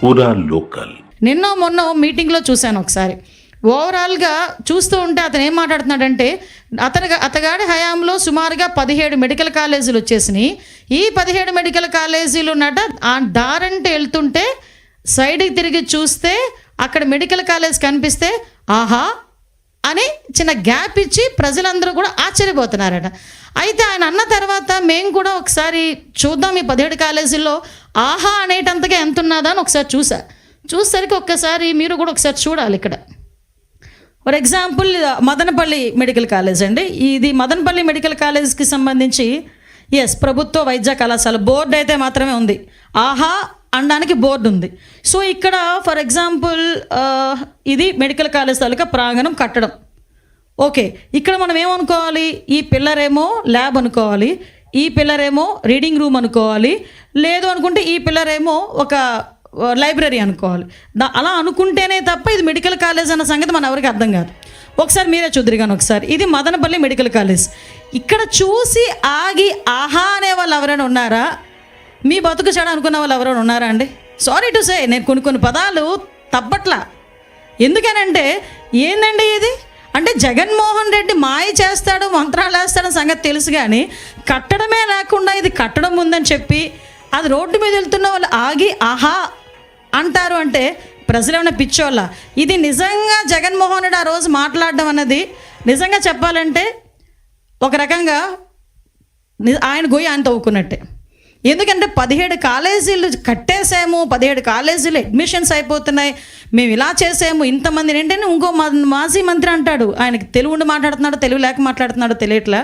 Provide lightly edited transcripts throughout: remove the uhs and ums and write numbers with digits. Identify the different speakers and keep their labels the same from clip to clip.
Speaker 1: పూరా లోకల్.
Speaker 2: నిన్న మొన్న మీటింగ్లో చూశాను ఒకసారి. ఓవరాల్గా చూస్తూ ఉంటే అతను ఏం మాట్లాడుతున్నాడంటే అతగాడి హయాంలో సుమారుగా 17 మెడికల్ కాలేజీలు వచ్చేసినాయి. ఈ 17 మెడికల్ కాలేజీలు ఆ దారంటే వెళ్తుంటే సైడ్కి తిరిగి చూస్తే అక్కడ మెడికల్ కాలేజ్ కనిపిస్తే ఆహా అని చిన్న గ్యాప్ ఇచ్చి ప్రజలందరూ కూడా ఆశ్చర్యపోతున్నారట. అయితే ఆయన అన్న తర్వాత మేము కూడా ఒకసారి చూద్దాం ఈ 17 కాలేజీల్లో ఆహా అనేటంతగా ఎంత ఉన్నదా అని ఒకసారి చూసేసరికి ఒక్కసారి మీరు కూడా ఒకసారి చూడాలి. ఇక్కడ for example Madanapalle medical college అండి. ఇది మదనపల్లి మెడికల్ కాలేజ్కి సంబంధించి ప్రభుత్వ వైద్య కళాశాల బోర్డు అయితే మాత్రమే ఉంది. ఆహా అనడానికి బోర్డు ఉంది. సో ఇక్కడ ఫర్ ఎగ్జాంపుల్ ఇది మెడికల్ కాలేజ్ తాలూకా ప్రాంగణం కట్టడం. ఓకే, ఇక్కడ మనం ఏమనుకోవాలి, ఈ పిల్లర్ ఏమో ల్యాబ్ అనుకోవాలి, ఈ పిల్లర్ ఏమో రీడింగ్ రూమ్ అనుకోవాలి, లేదు అనుకుంటే ఈ పిల్లర్ ఏమో ఒక లైబ్రరీ అనుకోవాలి. అలా అనుకుంటేనే తప్ప ఇది మెడికల్ కాలేజ్ అన్న సంగతి మన ఎవరికి అర్థం కాదు. ఒకసారి మీరే చూద్దరు కానీ ఒకసారి ఇది మదనపల్లి మెడికల్ కాలేజ్. ఇక్కడ చూసి ఆగి ఆహా అనే వాళ్ళు ఎవరైనా ఉన్నారా? మీ బతుకు చెడ అనుకున్న వాళ్ళు ఎవరైనా ఉన్నారా అండి? సారీ టు సే, నేను కొన్ని పదాలు తప్పట్లా. ఎందుకనంటే ఏందండి ఇది అంటే జగన్మోహన్ రెడ్డి మాయ చేస్తాడు, మంత్రాలు వేస్తాడని సంగతి తెలుసు, కానీ కట్టడమే లేకుండా ఇది కట్టడం ఉందని చెప్పి అది రోడ్డు మీద వెళ్తున్న వాళ్ళు ఆగి ఆహా అంటారు అంటే ప్రజలు ఏమైనా పిచ్చోళ్ళ? ఇది నిజంగా జగన్మోహన్ రెడ్డి ఆ రోజు మాట్లాడడం అన్నది నిజంగా చెప్పాలంటే ఒక రకంగా ఆయన గొయ్యి ఆయన తవ్వుకున్నట్టే. ఎందుకంటే 17 కాలేజీలు కట్టేసాము, 17 కాలేజీలు అడ్మిషన్స్ అయిపోతున్నాయి, మేము ఇలా చేసాము, ఇంతమంది ఏంటంటే ఇంకో మాజీ మంత్రి అంటాడు, ఆయనకి తెలుగు ఉండి మాట్లాడుతున్నాడో తెలుగు లేక మాట్లాడుతున్నాడో తెలియట్లా,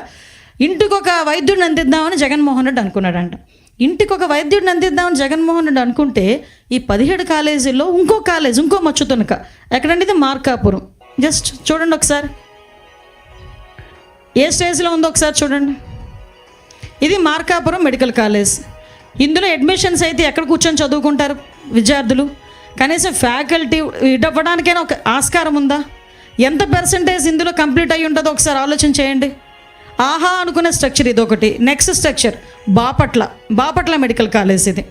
Speaker 2: ఇంటికి ఒక వైద్యుడిని అందిద్దామని జగన్మోహన్ రెడ్డి అనుకున్నాడంట. ఇంటికి ఒక వైద్యుడిని అందిద్దామని జగన్మోహన్ రెడ్డి అనుకుంటే ఈ 17 కాలేజీల్లో ఇంకో కాలేజ్, ఇంకో మచ్చుతునక ఎక్కడంటే ఇది మార్కాపురం. జస్ట్ చూడండి ఒకసారి ఏ స్టేజ్లో ఉందో ఒకసారి చూడండి. ఇది మార్కాపురం మెడికల్ కాలేజ్. ఇందులో అడ్మిషన్స్ అయితే ఎక్కడ కూర్చొని చదువుకుంటారు విద్యార్థులు? కనీసం ఫ్యాకల్టీ ఇవ్వడానికైనా ఒక ఆస్కారం ఉందా? ఎంత పర్సంటేజ్ ఇందులో కంప్లీట్ అయ్యి ఉంటుందో ఒకసారి ఆలోచన చేయండి. ఆహా అనుకునే స్ట్రక్చర్ ఇది ఒకటి. Next structure Bapatla medical college ఇది.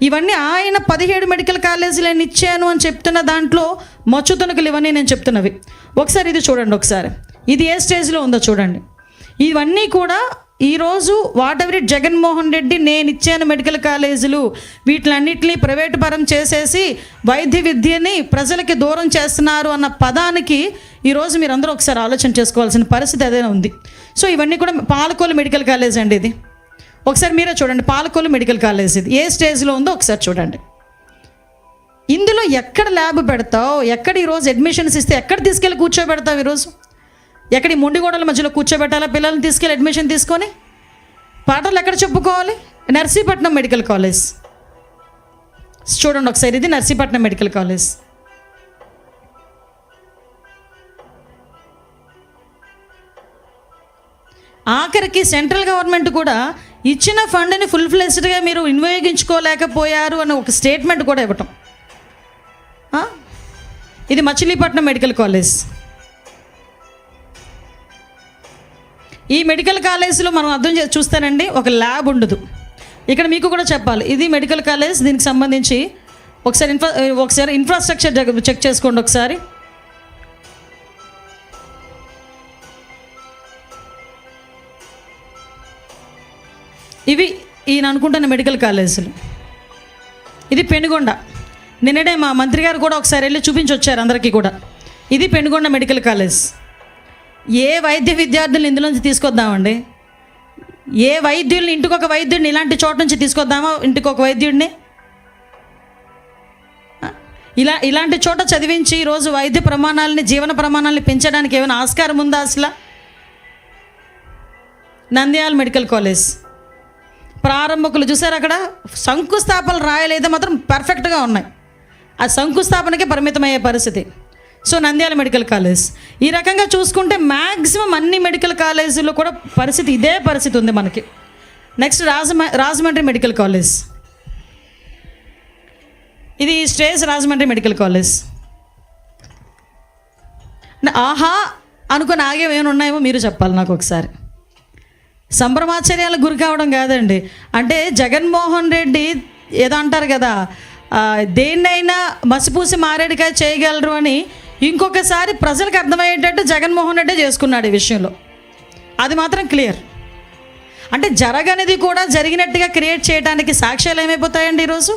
Speaker 2: ఇవన్నీ ఆయన 17 మెడికల్ కాలేజీలు నేను ఇచ్చాను అని చెప్తున్న దాంట్లో మచ్చుతునకలు ఇవన్నీ నేను చెప్తున్నవి. ఒకసారి ఇది చూడండి, ఒకసారి ఇది ఏ స్టేజ్లో ఉందో చూడండి. ఇవన్నీ కూడా ఈరోజు what ever it Jaganmohan Reddy నేను ఇచ్చాను మెడికల్ కాలేజీలు వీటిలన్నింటినీ ప్రైవేటు పరం చేసేసి వైద్య విద్యని ప్రజలకి దూరం చేస్తున్నారు అన్న పదానికి ఈరోజు మీరు అందరూ ఒకసారి ఆలోచన చేసుకోవాల్సిన పరిస్థితి ఏదైనా ఉంది. సో ఇవన్నీ కూడా పాలకొల్లు మెడికల్ కాలేజ్ అండి ఇది. ఒకసారి మీరే చూడండి, పాలకొల్లు మెడికల్ కాలేజ్ ఇది ఏ స్టేజ్లో ఉందో ఒకసారి చూడండి. ఇందులో ఎక్కడ ల్యాబ్ పెడతావు, ఎక్కడ ఈరోజు అడ్మిషన్స్ ఇస్తే ఎక్కడ తీసుకెళ్ళి కూర్చోబెడతావు? ఈరోజు ఎక్కడ ఈ మొండిగోడల మధ్యలో కూర్చోబెట్టాలా పిల్లల్ని తీసుకెళ్ళి అడ్మిషన్ తీసుకొని? పాఠాలు ఎక్కడ చెప్పుకోవాలి? నర్సీపట్నం మెడికల్ కాలేజ్ చూడండి ఒకసారి, ఇది నర్సీపట్నం మెడికల్ కాలేజ్. ఆఖరికి సెంట్రల్ గవర్నమెంట్ కూడా ఇచ్చిన ఫండ్ని ఫుల్ ఫ్లెజ్డ్గా మీరు వినియోగించుకోలేకపోయారు అని ఒక స్టేట్మెంట్ కూడా ఇవ్వటం. ఇది మచిలీపట్నం మెడికల్ కాలేజ్. ఈ మెడికల్ కాలేజీలో మనం అర్థం చూస్తానండి, ఒక ల్యాబ్ ఉండదు. ఇక్కడ మీకు కూడా చెప్పాలి, ఇది మెడికల్ కాలేజ్, దీనికి సంబంధించి ఒకసారి ఇన్ఫ్రాస్ట్రక్చర్ చెక్ చేసుకోండి ఒకసారి. ఇవి ఈయన అనుకుంటున్న మెడికల్ కాలేజీలు. ఇది పెనుగొండ. నిన్ననే మా మంత్రి గారు కూడా ఒకసారి వెళ్ళి చూపించి వచ్చారు అందరికీ కూడా. ఇది పెనుగొండ మెడికల్ కాలేజ్. ఏ వైద్య విద్యార్థులను ఇందులోంచి తీసుకొద్దామండి? ఏ వైద్యుల్ని, ఇంటికి ఒక వైద్యుడిని ఇలాంటి చోట నుంచి తీసుకొద్దామా? ఇంటికి ఒక వైద్యుడిని ఇలాంటి చోట చదివించి ఈరోజు వైద్య ప్రమాణాలని, జీవన ప్రమాణాలని పెంచడానికి ఏమైనా ఆస్కారం ఉందా అసలు? నంద్యాల మెడికల్ కాలేజ్ ప్రారంభకులు చూసారు, అక్కడ శంకుస్థాపనలు రాయలేదు మాత్రం పర్ఫెక్ట్గా ఉన్నాయి. ఆ శంకుస్థాపనకే పరిమితమయ్యే పరిస్థితి. So Nandyal medical college. ఈ రకంగా చూసుకుంటే మ్యాక్సిమం అన్ని మెడికల్ కాలేజీల్లో కూడా పరిస్థితి ఇదే పరిస్థితి ఉంది మనకి. Next Rajahmundry medical college. ఇది స్టేజ్ రాజమండ్రి మెడికల్ కాలేజ్. ఆహా అనుకుని ఆగేమేమైనా ఉన్నాయేమో మీరు చెప్పాలి నాకు ఒకసారి. సంభ్రమాశ్చర్యాలకు గురి కావడం కాదండి. అంటే జగన్మోహన్ రెడ్డి ఏదో అంటారు కదా, దేన్నైనా మసిపూసి మారేడుకాయ చేయగలరు అని ఇంకొకసారి ప్రజలకు అర్థమయ్యేటట్టు జగన్మోహన్ రెడ్డి చేసుకున్నాడు ఈ విషయంలో. అది మాత్రం క్లియర్. అంటే జరగనిది కూడా జరిగినట్టుగా క్రియేట్ చేయడానికి సాక్ష్యాలు ఏమైపోతాయండి ఈరోజు?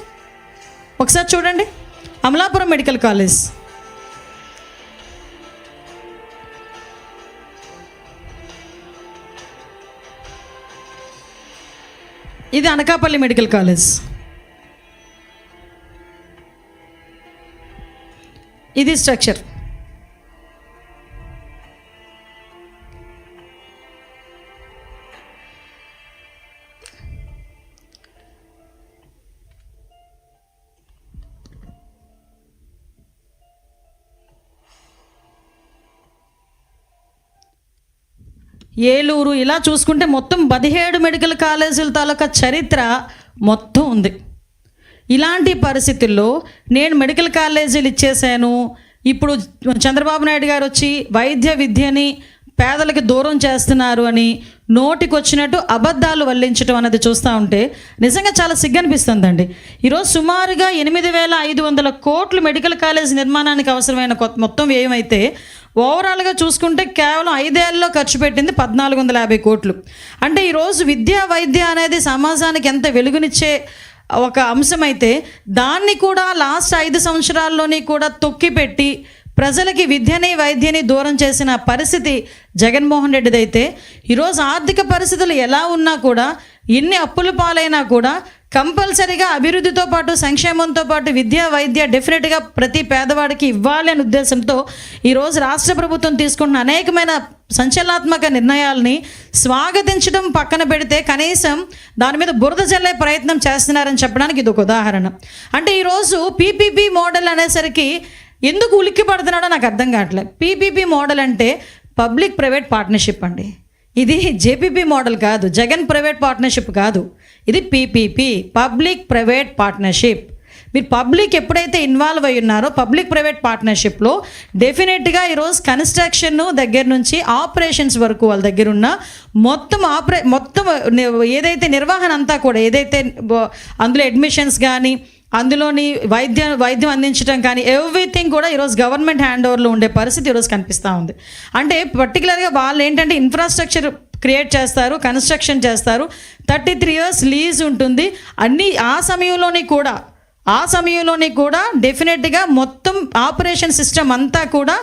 Speaker 2: ఒకసారి చూడండి, అమలాపురం మెడికల్ కాలేజ్, ఇది అనకాపల్లి మెడికల్ కాలేజ్, ఇది స్ట్రక్చర్. ఏలూరు, ఇలా చూసుకుంటే మొత్తం 17 మెడికల్ కాలేజీల తాలూకా చరిత్ర మొత్తం ఉంది. ఇలాంటి పరిస్థితుల్లో నేను మెడికల్ కాలేజీలు ఇచ్చేసాను, ఇప్పుడు చంద్రబాబు నాయుడు గారు వచ్చి వైద్య విద్యని పేదలకు దూరం చేస్తున్నారు అని నోటికి వచ్చినట్టు అబద్ధాలు వల్లించడం అనేది చూస్తూ ఉంటే నిజంగా చాలా సిగ్గనిపిస్తుందండి. ఈరోజు సుమారుగా 8,500 కోట్లు మెడికల్ కాలేజ్ నిర్మాణానికి అవసరమైన మొత్తం వ్యయం అయితే ఓవరాల్గా చూసుకుంటే కేవలం 5 ఏళ్ళలో ఖర్చు పెట్టింది 1,450 కోట్లు. అంటే ఈరోజు విద్యా వైద్య అనేది సమాజానికి ఎంత వెలుగునిచ్చే ఒక అంశం అయితే దాన్ని కూడా లాస్ట్ 5 సంవత్సరాల్లోని కూడా తొక్కిపెట్టి ప్రజలకి విద్యని వైద్యని దూరం చేసిన పరిస్థితి జగన్మోహన్ రెడ్డిదైతే, ఈరోజు ఆర్థిక పరిస్థితులు ఎలా ఉన్నా కూడా, ఎన్ని అప్పుల పాలైనా కూడా కంపల్సరీగా అభివృద్ధితో పాటు సంక్షేమంతో పాటు విద్యా వైద్య డెఫినెట్గా ప్రతి పేదవాడికి ఇవ్వాలి అనే ఉద్దేశంతో ఈరోజు రాష్ట్ర ప్రభుత్వం తీసుకుంటున్న అనేకమైన సంచలనాత్మక నిర్ణయాలని స్వాగతించడం పక్కన పెడితే కనీసం దాని మీద బురద జల్లే ప్రయత్నం చేస్తున్నారని చెప్పడానికి ఇది ఒక ఉదాహరణ. అంటే ఈరోజు పీపీపీ మోడల్ అనేసరికి ఎందుకు ఉలిక్కి పడుతున్నాడో నాకు అర్థం కావట్లేదు. పీపీపీ మోడల్ అంటే పబ్లిక్ ప్రైవేట్ పార్ట్నర్షిప్ అండి. ఇది జేపీపీ మోడల్ కాదు, జగన్ ప్రైవేట్ పార్ట్నర్షిప్ కాదు, ఇది పీపీపీ, పబ్లిక్ ప్రైవేట్ పార్ట్నర్షిప్. మీరు పబ్లిక్ ఎప్పుడైతే ఇన్వాల్వ్ అయి ఉన్నారో పబ్లిక్ ప్రైవేట్ పార్ట్నర్షిప్లో డెఫినెట్గా ఈరోజు కన్స్ట్రక్షన్ దగ్గర నుంచి ఆపరేషన్స్ వరకు వాళ్ళ దగ్గర ఉన్న మొత్తం ఏదైతే నిర్వహణ అంతా కూడా, ఏదైతే అందులో అడ్మిషన్స్ కానీ అందులోని వైద్యం అందించడం కానీ ఎవ్రీథింగ్ కూడా ఈరోజు గవర్నమెంట్ హ్యాండ్ ఓవర్లో ఉండే పరిస్థితి ఈరోజు కనిపిస్తూ ఉంది. అంటే పర్టికులర్గా వాళ్ళు ఏంటంటే ఇన్ఫ్రాస్ట్రక్చర్ క్రియేట్ చేస్తారు, కన్స్ట్రక్షన్ చేస్తారు, 33 years లీజ్ ఉంటుంది అన్నీ. ఆ సమయంలోని కూడా డెఫినెట్గా మొత్తం ఆపరేషన్ సిస్టమ్ అంతా కూడా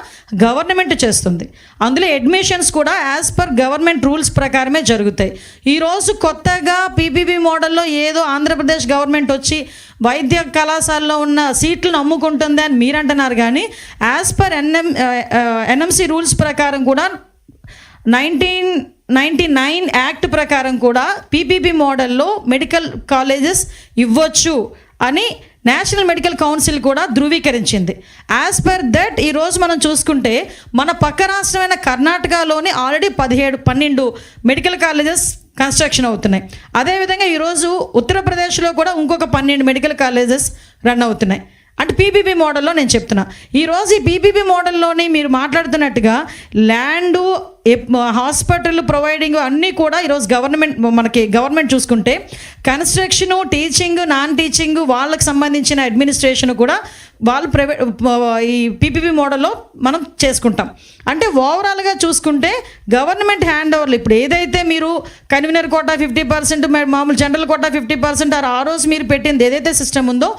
Speaker 2: గవర్నమెంట్ చేస్తుంది. అందులో అడ్మిషన్స్ కూడా యాజ్ పర్ గవర్నమెంట్ రూల్స్ ప్రకారమే జరుగుతాయి. ఈరోజు కొత్తగా పీపీపీ మోడల్లో ఏదో ఆంధ్రప్రదేశ్ గవర్నమెంట్ వచ్చి వైద్య కళాశాలలో ఉన్న సీట్లను అమ్ముకుంటుంది అని మీరు అంటున్నారు, కానీ యాజ్ పర్ ఎన్ఎంసి రూల్స్ ప్రకారం కూడా 1999 యాక్ట్ ప్రకారం కూడా పీపీపీ మోడల్లో మెడికల్ కాలేజెస్ ఇవ్వచ్చు అని నేషనల్ మెడికల్ కౌన్సిల్ కూడా ధృవీకరించింది. యాజ్ పర్ దట్ ఈరోజు మనం చూసుకుంటే మన పక్క రాష్ట్రమైన కర్ణాటకలోని ఆల్రెడీ 12 మెడికల్ కాలేజెస్ కన్స్ట్రక్షన్ అవుతున్నాయి. అదేవిధంగా ఈరోజు ఉత్తరప్రదేశ్లో కూడా ఇంకొక 12 మెడికల్ కాలేజెస్ రన్ అవుతున్నాయి. అంటే పీపీపీ మోడల్లో నేను చెప్తున్నా. ఈరోజు ఈ పీపీపీ మోడల్లోని మీరు మాట్లాడుతున్నట్టుగా ల్యాండు, హాస్పిటల్ ప్రొవైడింగ్ అన్నీ కూడా ఈరోజు గవర్నమెంట్ చూసుకుంటే కన్స్ట్రక్షను, టీచింగ్, నాన్ టీచింగ్ వాళ్ళకి సంబంధించిన అడ్మినిస్ట్రేషన్ కూడా వాళ్ళు ప్రైవేట్ ఈ పీపీపీ మోడల్లో మనం చేసుకుంటాం. అంటే ఓవరాల్గా చూసుకుంటే గవర్నమెంట్ హ్యాండ్ ఓవర్లు ఇప్పుడు ఏదైతే మీరు కన్వీనర్ కోటా 50%, మామూలు జనరల్ కోటా 50% ఆ రోజు మీరు పెట్టింది ఏదైతే సిస్టమ్ ఉందో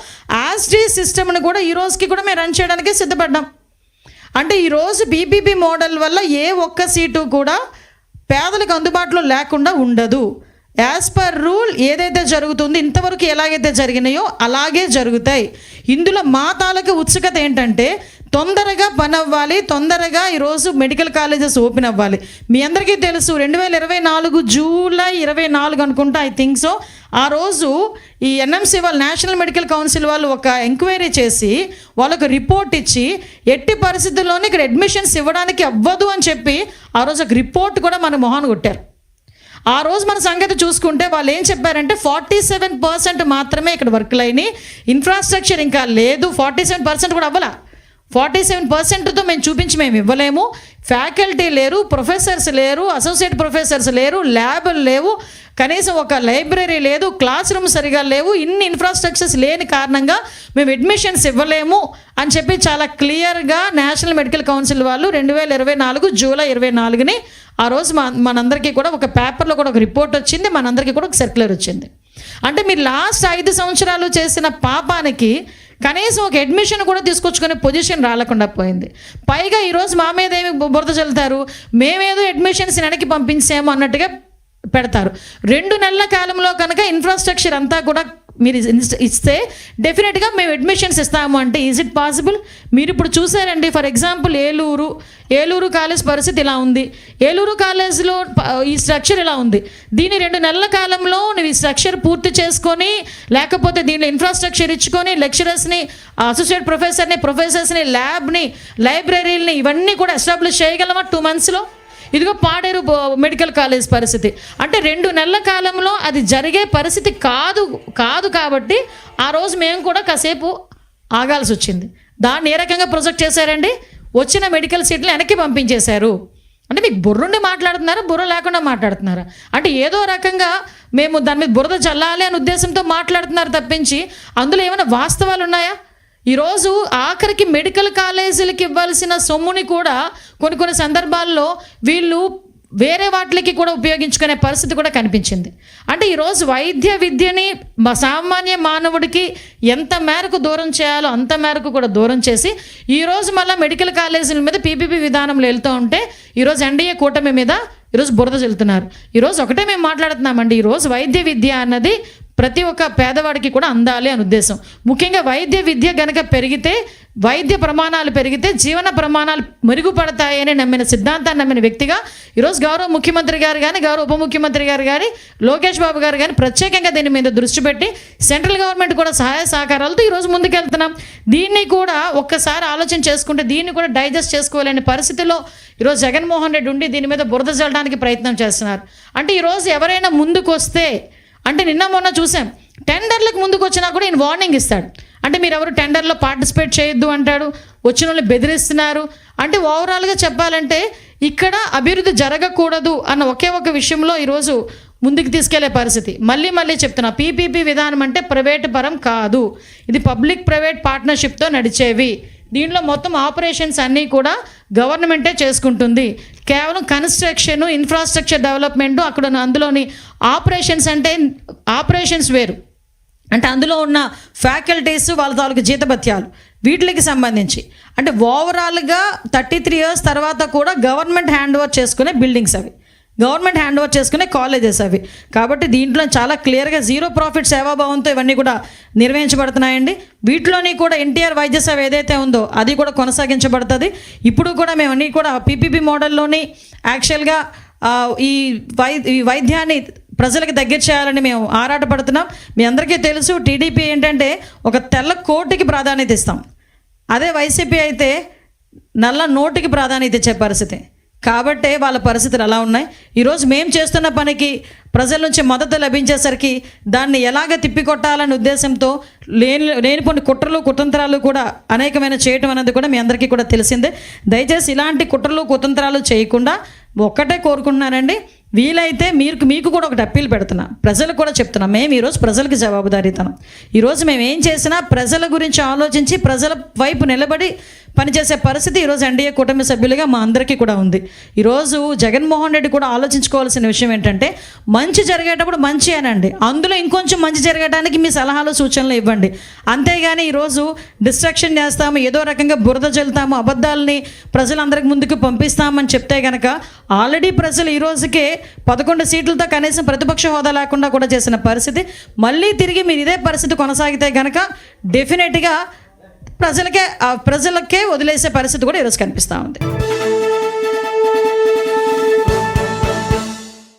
Speaker 2: యాజ్ టీ సిస్టమ్ని కూడా ఈ రోజుకి కూడా మేము రన్ చేయడానికి సిద్ధపడ్డాం. అంటే ఈరోజు పీపీపీ మోడల్ వల్ల ఏ ఒక్క సీటు కూడా పేదలకు అందుబాటులో లేకుండా ఉండదు. యాజ్ పర్ రూల్ ఏదైతే జరుగుతుందో ఇంతవరకు ఎలాగైతే జరిగినాయో అలాగే జరుగుతాయి. ఇందులో మా తాలూకు ఉత్సుకత ఏంటంటే తొందరగా పని అవ్వాలి, తొందరగా ఈరోజు మెడికల్ కాలేజెస్ ఓపెన్ అవ్వాలి. మీ అందరికీ తెలుసు 2024 జూలై 24 అనుకుంటా, ఐ థింక్ సో, ఆ రోజు ఈ ఎన్ఎంసీ వాళ్ళు నేషనల్ మెడికల్ కౌన్సిల్ వాళ్ళు ఒక ఎంక్వైరీ చేసి వాళ్ళకు రిపోర్ట్ ఇచ్చి ఎట్టి పరిస్థితుల్లోనే ఇక్కడ అడ్మిషన్స్ ఇవ్వడానికి అవ్వదు అని చెప్పి ఆ రోజు ఒక రిపోర్ట్ కూడా మన మొహాన కొట్టారు. ఆ రోజు మన సంగతి చూసుకుంటే వాళ్ళు ఏం చెప్పారంటే 47% మాత్రమే ఇక్కడ వర్క్లు అయినాయి, ఇన్ఫ్రాస్ట్రక్చర్ ఇంకా లేదు. 47% కూడా అవ్వాల. 47%తో మేము ఇవ్వలేము. ఫ్యాకల్టీ లేరు, ప్రొఫెసర్స్ లేరు, అసోసియేట్ ప్రొఫెసర్స్ లేరు, ల్యాబులు లేవు, కనీసం ఒక లైబ్రరీ లేదు, క్లాస్ రూమ్ సరిగా లేవు. ఇన్ని ఇన్ఫ్రాస్ట్రక్చర్స్ లేని కారణంగా మేము అడ్మిషన్స్ ఇవ్వలేము అని చెప్పి చాలా క్లియర్గా నేషనల్ మెడికల్ కౌన్సిల్ వాళ్ళు 2024 జూలై 24ని ఆ రోజు మనందరికీ కూడా ఒక పేపర్లో కూడా ఒక రిపోర్ట్ వచ్చింది, మనందరికీ కూడా ఒక సర్క్యులర్ వచ్చింది. అంటే మీరు లాస్ట్ 5 సంవత్సరాలు చేసిన పాపానికి కనీసం ఒక అడ్మిషన్ కూడా తీసుకొచ్చుకునే పొజిషన్ రాలేకుండా పోయింది. పైగా ఈరోజు మా మీద ఏమి బురద చల్లుతారు, మేమేదో అడ్మిషన్స్ వెనక్కి పంపించాము అన్నట్టుగా పెడతారు. 2 నెలల కాలంలో కనుక ఇన్ఫ్రాస్ట్రక్చర్ అంతా కూడా మీరు ఇస్తే డెఫినెట్గా మేము అడ్మిషన్స్ ఇస్తాము అంటే ఈజ్ ఇట్ పాసిబుల్? మీరు ఇప్పుడు చూసారండి, ఫర్ ఎగ్జాంపుల్ ఏలూరు కాలేజ్ పరిస్థితి ఇలా ఉంది, ఏలూరు కాలేజ్లో ఈ స్ట్రక్చర్ ఇలా ఉంది. దీని 2 నెలల కాలంలో నువ్వు ఈ స్ట్రక్చర్ పూర్తి చేసుకొని, లేకపోతే దీనిలో ఇన్ఫ్రాస్ట్రక్చర్ ఇచ్చుకొని, లెక్చరర్స్ని, అసోసియేట్ ప్రొఫెసర్స్ని, ల్యాబ్ని, లైబ్రరీలని ఇవన్నీ కూడా ఎస్టాబ్లిష్ చేయగలమా 2 మంత్స్లో? ఇదిగో పాడేరు మెడికల్ కాలేజ్ పరిస్థితి అంటే 2 నెలల కాలంలో అది జరిగే పరిస్థితి కాదు కాబట్టి ఆ రోజు మేము కూడా కాసేపు ఆగాల్సి వచ్చింది. దాన్ని ఏ రకంగా ప్రొజెక్ట్ చేశారండి? వచ్చిన మెడికల్ సీట్లు వెనక్కి పంపించేశారు. అంటే మీకు బుర్రుండి మాట్లాడుతున్నారా, బుర్ర లేకుండా మాట్లాడుతున్నారా? అంటే ఏదో రకంగా మేము దాని మీద బురద చల్లాలి అనే ఉద్దేశంతో మాట్లాడుతున్నారు తప్పించి అందులో ఏమైనా వాస్తవాలు ఉన్నాయా? ఈరోజు ఆఖరికి మెడికల్ కాలేజీలకి ఇవ్వాల్సిన సొమ్ముని కూడా కొన్ని సందర్భాల్లో వీళ్ళు వేరే వాటికి కూడా ఉపయోగించుకునే పరిస్థితి కూడా కనిపించింది. అంటే ఈరోజు వైద్య విద్యని సామాన్య మానవుడికి ఎంత మేరకు దూరం చేయాలో అంత మేరకు కూడా దూరం చేసి ఈరోజు మళ్ళీ మెడికల్ కాలేజీల మీద పీపీపీ విధానంలో వెళ్తూ ఉంటే ఈరోజు ఎన్డీఏ కూటమి మీద ఈరోజు బురద చెల్లుతున్నారు. ఈరోజు ఒకటే మేము మాట్లాడుతున్నామండి, ఈరోజు వైద్య విద్య అన్నది ప్రతి ఒక్క పేదవాడికి కూడా అందాలి అని ఉద్దేశం. ముఖ్యంగా వైద్య విద్య గనక పెరిగితే, వైద్య ప్రమాణాలు పెరిగితే జీవన ప్రమాణాలు మెరుగుపడతాయని నమ్మిన సిద్ధాంతాన్ని నమ్మిన వ్యక్తిగా ఈరోజు గౌరవ ముఖ్యమంత్రి గారు కానీ, గౌరవ ఉప ముఖ్యమంత్రి గారు కానీ, లోకేష్ బాబు గారు కానీ ప్రత్యేకంగా దీని మీద దృష్టి పెట్టి సెంట్రల్ గవర్నమెంట్ కూడా సహాయ సహకారాలతో ఈరోజు ముందుకెళ్తున్నాం. దీన్ని కూడా ఒక్కసారి ఆలోచన చేసుకుంటే దీన్ని కూడా డైజెస్ట్ చేసుకోలేని పరిస్థితిలో ఈరోజు జగన్మోహన్ రెడ్డి ఉండి దీని మీద బురద చల్లడానికి ప్రయత్నం చేస్తున్నారు. అంటే ఈరోజు ఎవరైనా ముందుకు వస్తే, అంటే నిన్న మొన్న చూసాం, టెండర్లకు ముందుకు వచ్చినా కూడా ఈయన వార్నింగ్ ఇస్తాడు. అంటే మీరు ఎవరు టెండర్లో పార్టిసిపేట్ చేయొద్దు అంటాడు, వచ్చిన వాళ్ళని బెదిరిస్తున్నారు. అంటే ఓవరాల్గా చెప్పాలంటే ఇక్కడ అభివృద్ధి జరగకూడదు అన్న ఒకే ఒక విషయంలో ఈరోజు ముందుకు తీసుకెళ్లే పరిస్థితి. మళ్ళీ చెప్తున్నా, పీపీపీ విధానం అంటే ప్రైవేటు పరం కాదు, ఇది పబ్లిక్ ప్రైవేట్ పార్ట్నర్షిప్తో నడిచేవి. దీనిలో మొత్తం ఆపరేషన్స్ అన్నీ కూడా గవర్నమెంటే చేసుకుంటుంది. కేవలం కన్స్ట్రక్షన్, ఇన్ఫ్రాస్ట్రక్చర్ డెవలప్మెంట్ అక్కడ అందులోని ఆపరేషన్స్ అంటే ఆపరేషన్స్ వేరు. అంటే అందులో ఉన్న ఫ్యాకల్టీస్, వాళ్ళ తాలూకు జీతభత్యాలు, వీటికి సంబంధించి అంటే ఓవరాల్గా 33 years తర్వాత కూడా గవర్నమెంట్ హ్యాండ్ ఓవర్ చేసుకునే బిల్డింగ్స్ అవి, గవర్నమెంట్ హ్యాండ్ ఓవర్ చేసుకునే కాలేజెస్ అవి. కాబట్టి దీంట్లో చాలా క్లియర్గా 0 profit సేవాభావంతో ఇవన్నీ కూడా నిర్వహించబడుతున్నాయండి. వీటిలోని కూడా ఎన్టీఆర్ వైద్య సేవ ఏదైతే ఉందో అది కూడా కొనసాగించబడుతుంది. ఇప్పుడు కూడా మేము అన్నీ కూడా పీపీపీ మోడల్లోని యాక్చువల్గా ఈ వైద్యాన్ని ప్రజలకు దగ్గర చేయాలని మేము ఆరాటపడుతున్నాం. మీ అందరికీ తెలుసు, టీడీపీ ఏంటంటే ఒక తెల్ల కోటికి ప్రాధాన్యత ఇస్తాం, అదే వైసీపీ అయితే నల్ల నోటికి ప్రాధాన్యత ఇచ్చే పరిస్థితి. కాబట్టే వాళ్ళ పరిస్థితులు అలా ఉన్నాయి. ఈరోజు మేము చేస్తున్న పనికి ప్రజల నుంచి మద్దతు లభించేసరికి దాన్ని ఎలాగ తిప్పికొట్టాలనే ఉద్దేశంతో లేని కొన్ని కుట్రలు కుతంత్రాలు కూడా అనేకమైన చేయటం అనేది కూడా మీ అందరికీ కూడా తెలిసిందే. దయచేసి ఇలాంటి కుట్రలు కుతంత్రాలు చేయకుండా ఒక్కటే కోరుకుంటున్నానండి, వీలైతే మీకు కూడా ఒకటి అప్పీల్ పెడుతున్నా, ప్రజలకు కూడా చెప్తున్నా, మేము ఈరోజు ప్రజలకు జవాబుదారీతనం. ఈరోజు మేము ఏం చేసినా ప్రజల గురించి ఆలోచించి ప్రజల వైపు నిలబడి పనిచేసే పరిస్థితి ఈరోజు ఎన్డీఏ కూటమి సభ్యులుగా మా అందరికీ కూడా ఉంది. ఈరోజు జగన్మోహన్ రెడ్డి కూడా ఆలోచించుకోవాల్సిన విషయం ఏంటంటే, మంచి జరిగేటప్పుడు మంచి అనండి, అందులో ఇంకొంచెం మంచి జరగడానికి మీ సలహాలు సూచనలు ఇవ్వండి. అంతేగాని ఈరోజు డిస్ట్రాక్షన్ చేస్తాము, ఏదో రకంగా బురద చల్లుతాము, అబద్ధాలని ప్రజలందరికి ముందుకు పంపిస్తామని చెప్తే కనుక ఆల్రెడీ ప్రజలు ఈ రోజుకే 11 సీట్లతో కనీసం ప్రతిపక్ష హోదా లేకుండా కూడా చేసిన పరిస్థితి. మళ్ళీ తిరిగి మీరు ఇదే పరిస్థితి కొనసాగితే కనుక డెఫినెట్గా ప్రజలకే వదిలేసే పరిస్థితి కూడా ఈరోజు కనిపిస్తూ ఉంది.